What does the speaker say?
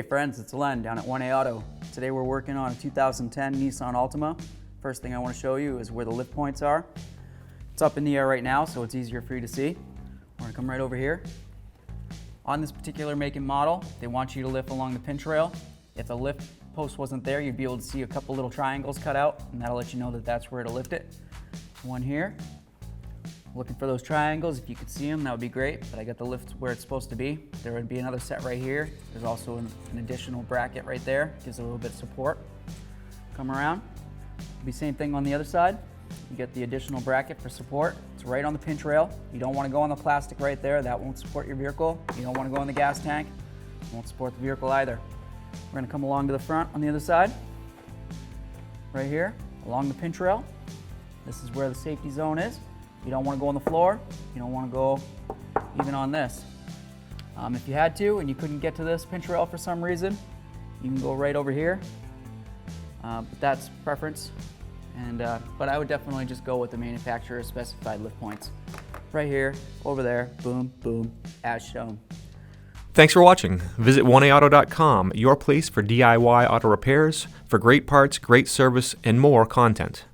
friends, it's Len down at 1A Auto. Today we're working on a 2010 Nissan Altima. First thing I want to show you is where the lift points are. It's up in the air right now, so it's easier for you to see. We're going to come right over here. On this particular make and model, they want you to lift along the pinch rail. If the lift post wasn't there, you'd be able to see a couple little triangles cut out, and that'll let you know that that's where to lift it. One here. Looking for those triangles. If you could see them, that would be great, but I got the lift where it's supposed to be. There would be another set right here. There's also an additional bracket right there. Gives it a little bit of support. Come around. It'll be same thing on the other side. You get the additional bracket for support. It's right on the pinch rail. You don't want to go on the plastic right there. That won't support your vehicle. You don't want to go on the gas tank. It won't support the vehicle either. We're going to come along to the front on the other side. Right here, along the pinch rail. This is where the safety zone is. You don't want to go on the floor. You don't want to go even on this. If you had to and you couldn't get to this pinch rail for some reason, you can go right over here. But that's preference. But I would definitely just go with the manufacturer's specified lift points. Right here, over there, boom, boom, as shown. Thanks for watching. Visit 1AAuto.com, your place for DIY auto repairs, for great parts, great service, and more content.